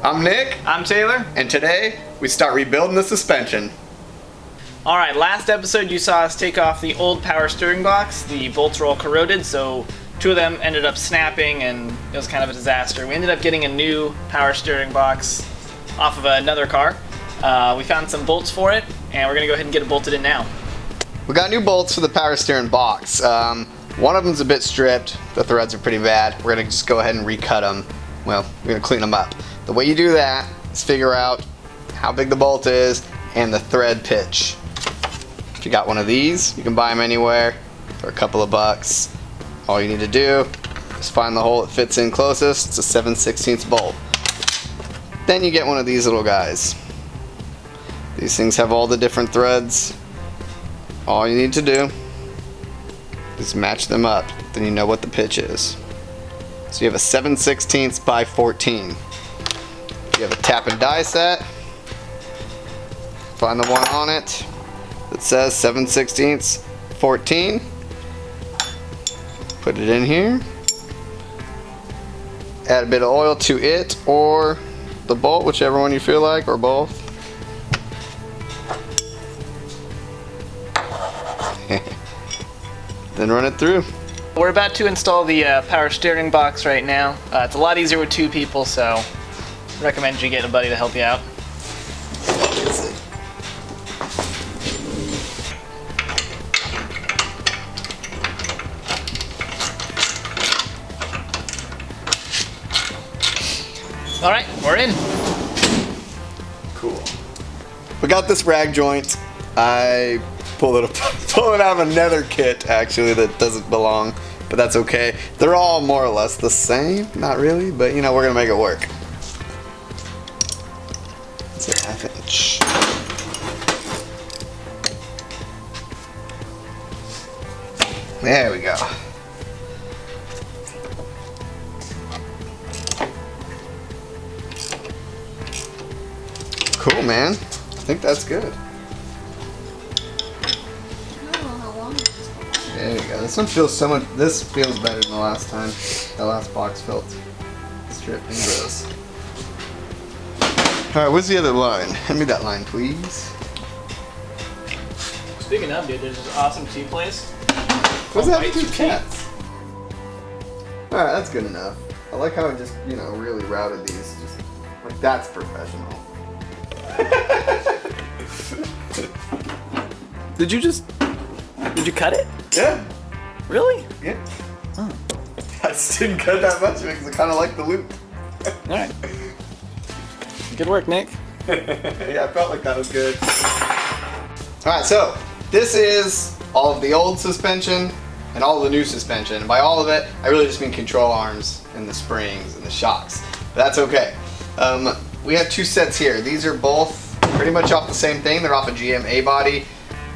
I'm Nick. I'm Taylor. And today we start rebuilding the suspension. Alright, last episode you saw us take off the old power steering box. The bolts were all corroded, so 2 of them ended up snapping and it was kind of a disaster. We ended up getting a new power steering box off of another car. We found some bolts for it and we're going to go ahead and get it bolted in now. We got new bolts for the power steering box. One of them's a bit stripped. The threads are pretty bad. We're going to just go ahead and recut them. Well, we're going to clean them up. The way you do that is figure out how big the bolt is and the thread pitch. If you got one of these, you can buy them anywhere for a couple of bucks. All you need to do is find the hole that fits in closest. It's a 7/16 bolt. Then you get one of these little guys. These things have all the different threads. All you need to do is match them up. Then you know what the pitch is. So you have a 7/16 by 14. You have a tap and die set. Find the one on it that says 7/16 14. Put it in here. Add a bit of oil to it or the bolt, whichever one you feel like, or both. Then run it through. We're about to install the power steering box right now. It's a lot easier with 2 people, so I recommend you get a buddy to help you out. Alright, we're in. Cool. We got this rag joint. I pulled it out of a nether kit, actually, that doesn't belong, but that's okay. They're all more or less the same. Not really, but you know, we're gonna make it work. It's a 1/2 inch. There we go. Cool, man. I think that's good. There you go. This one feels so much. This feels better than the last time. The last box felt stripped and gross. All right, where's the other line? Hand me that line, please. Speaking of, dude, there's this awesome tea place. What's that with 2 cats? All right, that's good enough. I like how it just, you know, really routed these. Just like that's professional. Did you cut it? Yeah. Really? Yeah. Oh. I just didn't cut that much because I kind of like the loop. Alright. Good work, Nick. Yeah, I felt like that was good. Alright, so this is all of the old suspension and all of the new suspension. And by all of it, I really just mean control arms and the springs and the shocks. But that's okay. We have 2 sets here. These are both pretty much off the same thing. They're off a GM A body.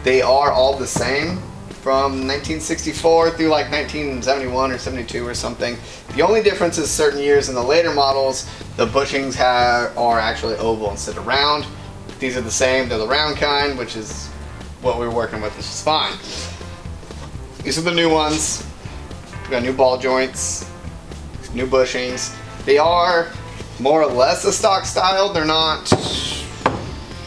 They are all the same from 1964 through like 1971 or 72 or something. The only difference is certain years in the later models, the bushings are actually oval instead of round. These are the same, they're the round kind, which is what we were working with, which is fine. These are the new ones. We got new ball joints, new bushings. They are more or less a stock style. They're not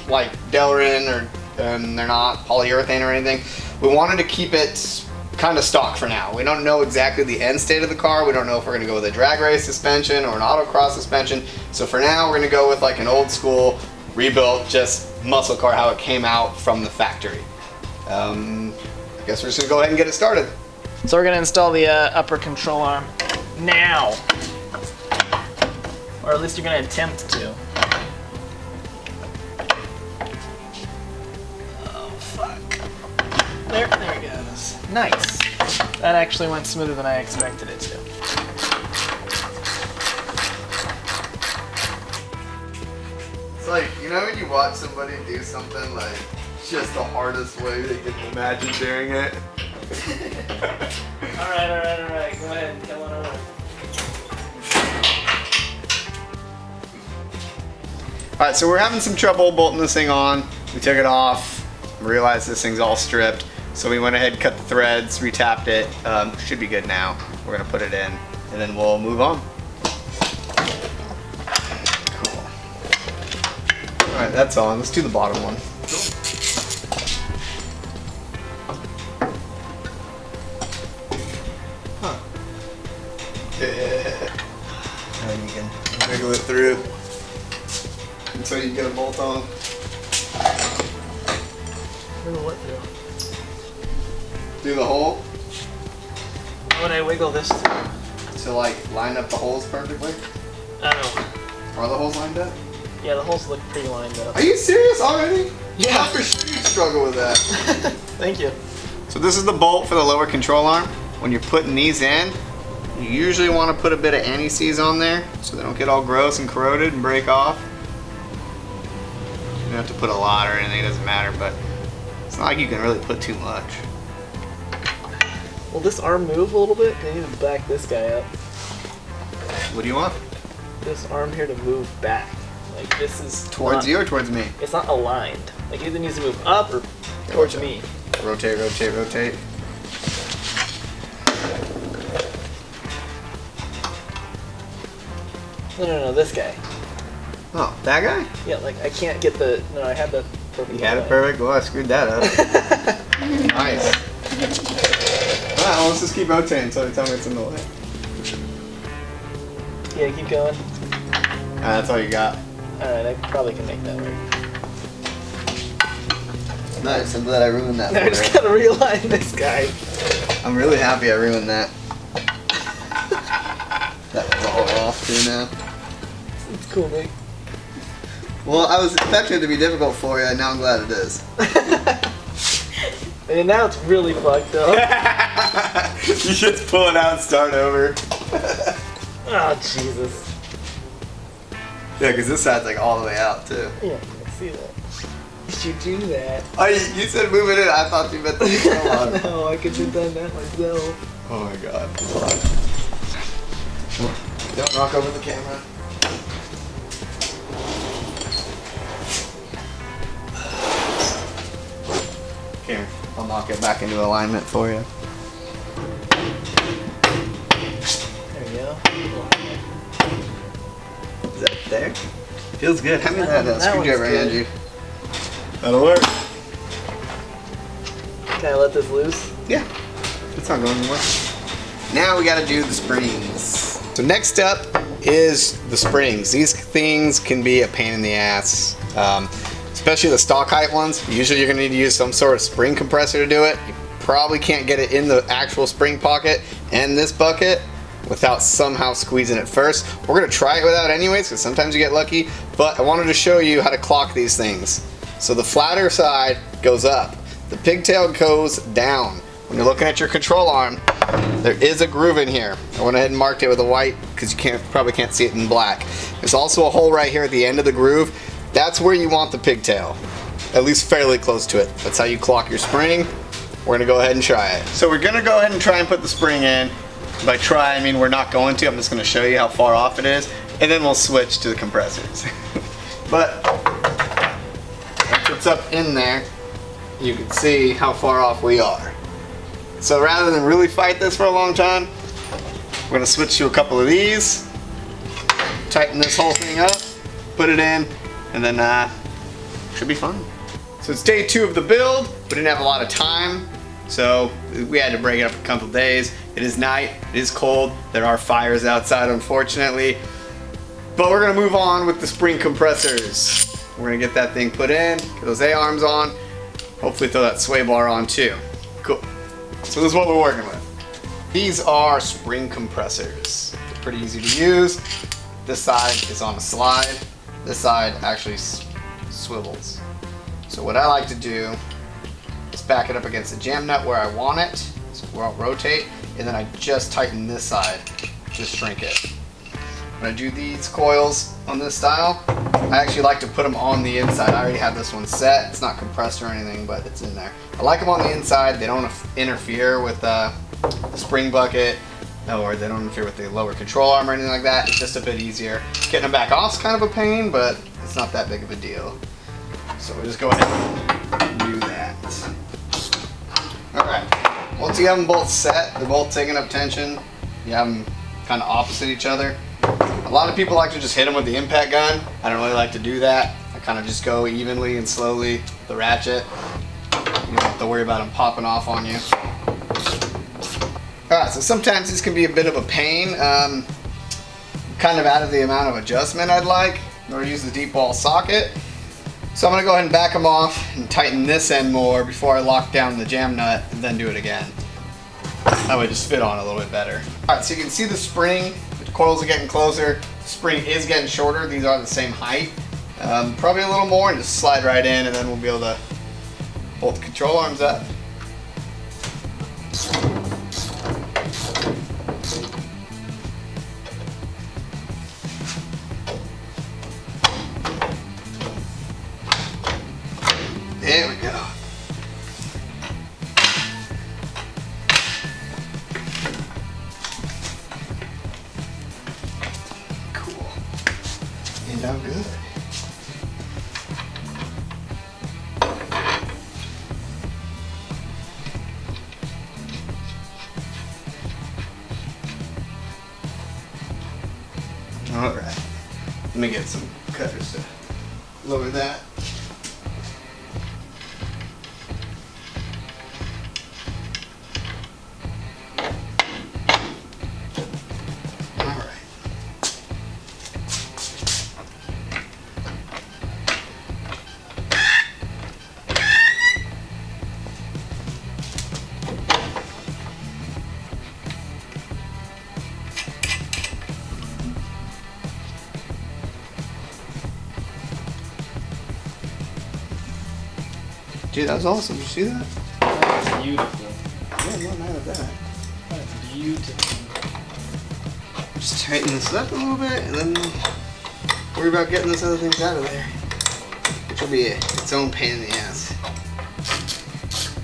like Delrin or they're not polyurethane or anything. We wanted to keep it kind of stock for now. We don't know exactly the end state of the car. We don't know if we're going to go with a drag race suspension or an autocross suspension. So for now, we're going to go with like an old school, rebuilt, just muscle car, how it came out from the factory. I guess we're just going to go ahead and get it started. So we're going to install the upper control arm now. Or at least you're going to attempt to. There it goes. Nice. That actually went smoother than I expected it to. It's like, you know when you watch somebody do something like just the hardest way they can imagine doing it? Alright. Go ahead. Come on over. Alright, so we're having some trouble bolting this thing on. We took it off, realized this thing's all stripped. So we went ahead, cut the threads, retapped it. Should be good now. We're gonna put it in and then we'll move on. Cool. that's on. Let's do the bottom one. Huh. Yeah. Now you can wiggle it through until you get a bolt on. Wiggle what through? Do the hole How would I wiggle this through? to like line up the holes perfectly. I don't know. Are the holes lined up? Yeah, the holes look pretty lined up. Are you serious already? Yeah. I'm for sure you struggle with that. Thank you. So this is the bolt for the lower control arm. When you're putting these in, you usually want to put a bit of anti-seize on there so they don't get all gross and corroded and break off. You don't have to put a lot or anything, it doesn't matter, but it's not like you can really put too much. Will this arm move a little bit? I need to back this guy up. What do you want? This arm here to move back. Like this is Towards not, you or towards me? It's not aligned. Like it either needs to move up or towards me. Rotate, rotate, rotate. No, this guy. Oh, that guy? Yeah, like I can't get the. No, I had the perfect. You had it perfect? Well, I screwed that up. Nice. Alright, well, let's just keep rotating until they tell me it's in the way. Yeah, keep going. That's all you got. Alright, I probably can make that work. Nice, I'm glad I ruined that Now I just gotta realign this guy. I'm really happy I ruined that. That was all off too now. It's cool, mate. Well, I was expecting it to be difficult for you, and now I'm glad it is. And now it's really fucked up. You just pull it out and start over. Oh, Jesus. Yeah, because this side's like all the way out too. Yeah, I see that. Did you do that? Oh, you said move it in. I thought you meant the control on. No, I could have done that myself. Oh my god. Don't knock over the camera. Here, I'll knock it back into alignment for you. There you go. Is that there? Feels good. Hand me that That screwdriver, one's good. Angie. That'll work. Can I let this loose? Yeah, it's not going anywhere. Now we gotta do the springs. So next up is the springs. These things can be a pain in the ass, especially the stock height ones. Usually you're gonna need to use some sort of spring compressor to do it. You probably can't get it in the actual spring pocket and this bucket without somehow squeezing it first. We're gonna try it without anyways, because sometimes you get lucky, but I wanted to show you how to clock these things. So the flatter side goes up. The pigtail goes down. When you're looking at your control arm, there is a groove in here. I went ahead and marked it with a white because you probably can't see it in black. There's also a hole right here at the end of the groove. That's where you want the pigtail, at least fairly close to it. That's how you clock your spring. We're gonna go ahead and try it. So we're gonna go ahead and try and put the spring in. By try, I mean we're not going to. I'm just gonna show you how far off it is, and then we'll switch to the compressors. But once it's up in there, you can see how far off we are. So rather than really fight this for a long time, we're gonna switch to a couple of these, tighten this whole thing up, put it in, and then should be fun. So it's day 2 of the build. We didn't have a lot of time, so we had to break it up a couple days. It is night, it is cold, there are fires outside unfortunately, but we're gonna move on with the spring compressors. We're gonna get that thing put in, get those A-arms on, hopefully throw that sway bar on too. Cool. So this is what we're working with. These are spring compressors. They're pretty easy to use. This side is on a slide. This side actually swivels. So what I like to do is back it up against the jam nut where I want it. So we'll rotate, and then I just tighten this side, just shrink it. When I do these coils on this style, I actually like to put them on the inside. I already have this one set. It's not compressed or anything, but it's in there. I like them on the inside. They don't interfere with the spring bucket, or they don't interfere with the lower control arm or anything like that. It's just a bit easier. Getting them back off is kind of a pain, but it's not that big of a deal. So we'll just go ahead and do that. Alright, once you have them both set, they're both taking up tension, you have them kind of opposite each other. A lot of people like to just hit them with the impact gun. I don't really like to do that. I kind of just go evenly and slowly with the ratchet. You don't have to worry about them popping off on you. Alright, so sometimes this can be a bit of a pain. Kind of out of the amount of adjustment I'd like in order to use the deep wall socket. So I'm going to go ahead and back them off and tighten this end more before I lock down the jam nut and then do it again. That would just fit on a little bit better. Alright, so you can see the spring, the coils are getting closer, the spring is getting shorter, these are the same height. Probably a little more and just slide right in and then we'll be able to bolt the control arms up. There we go. Cool. And I'm good. All right. Let me get some cutters to lower that. Dude, that was awesome. Did you see that? That's beautiful. Yeah, I'm not mad at that. That's beautiful. Just tighten this up a little bit and then worry about getting those other things out of there. Which will be its own pain in the ass.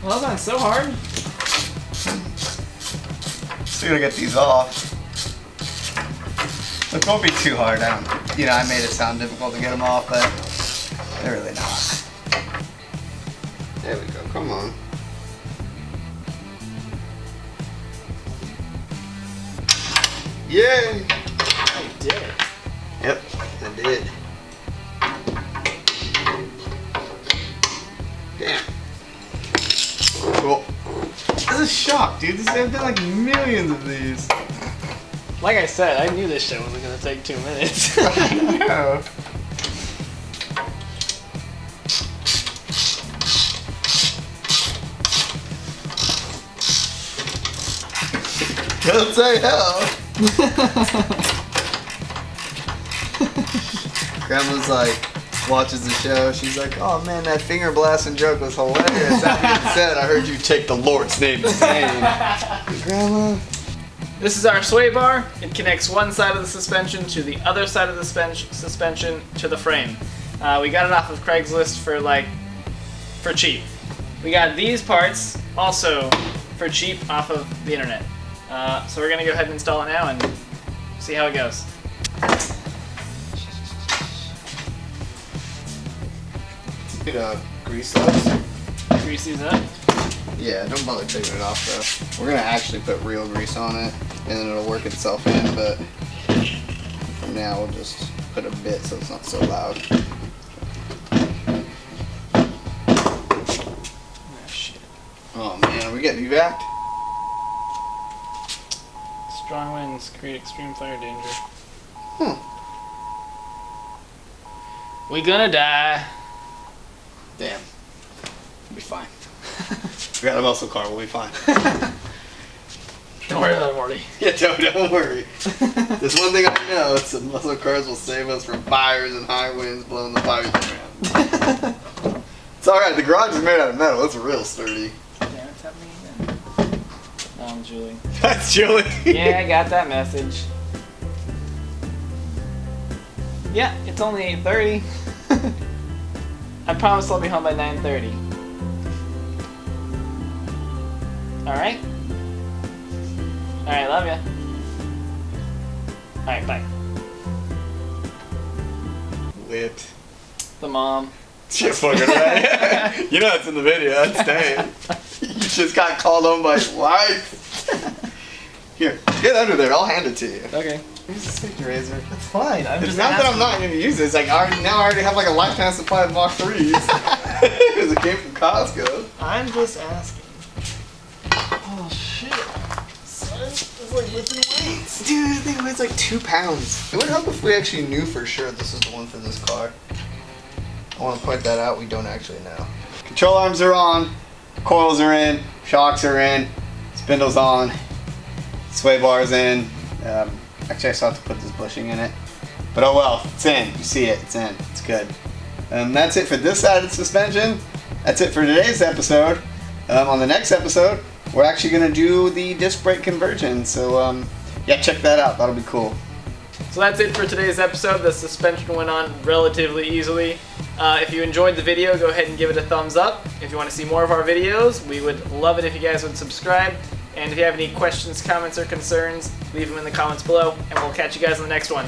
Well, that was so hard. Still gonna get these off. It won't be too hard. I made it sound difficult to get them off, but they're really not. There we go, come on. Yay! I did it. Yep, I did. Damn. Cool. This is a shock, dude. I've done like millions of these. Like I said, I knew this show wasn't going to take 2 minutes. I know. Don't say hell. Grandma's like, watches the show. She's like, oh man, that finger blasting joke was hilarious. That being said, I heard you take the Lord's name in vain. Grandma. This is our sway bar. It connects one side of the suspension to the other side of the suspension to the frame. We got it off of Craigslist for cheap. We got these parts also for cheap off of the internet. So we're gonna go ahead and install it now and see how it goes. Good grease those. Grease these up. Yeah, don't bother taking it off though. We're gonna actually put real grease on it and then it'll work itself in, but for now we'll just put a bit so it's not so loud. Oh shit. Oh man, are we getting evac? Strong winds create extreme fire danger. We gonna die. Damn. We'll be fine. We got a muscle car, we'll be fine. Don't worry about it, Morty. Yeah, don't worry. There's one thing I know, it's that muscle cars will save us from fires and high winds blowing the fires around. It's alright, the garage is made out of metal, it's real sturdy. Yeah, what's happening again? Oh, Julie. That's Julie. Yeah, I got that message. Yeah, it's only 8:30. I promise I'll be home by 9:30. Alright? Alright, love ya. Alright, bye. Lit. The mom. Shit fucking right. You know it's in the video, that's Dave. You just got called home by his wife. Here, get under there, I'll hand it to you. Okay. Use the safety razor. That's fine. I'm It's just not that I'm asking. not going to use it. It's like I already have like a lifetime supply of Mach 3s. Because it came from Costco. I'm just asking. Oh shit. Son, it's like lifting weights. Dude, this thing weighs like 2 pounds. It would help if we actually knew for sure this is the one for this car. I want to point that out. We don't actually know. Control arms are on. Coils are in. Shocks are in. Spindle's on. Sway bar's in. Actually, I still have to put this bushing in it. But oh well, it's in. You see it. It's in. It's good. And that's it for this side of the suspension. That's it for today's episode. On the next episode, we're actually going to do the disc brake conversion. So yeah, check that out. That'll be cool. So that's it for today's episode. The suspension went on relatively easily. If you enjoyed the video, go ahead and give it a thumbs up. If you want to see more of our videos, we would love it if you guys would subscribe. And if you have any questions, comments, or concerns, leave them in the comments below, and we'll catch you guys in the next one.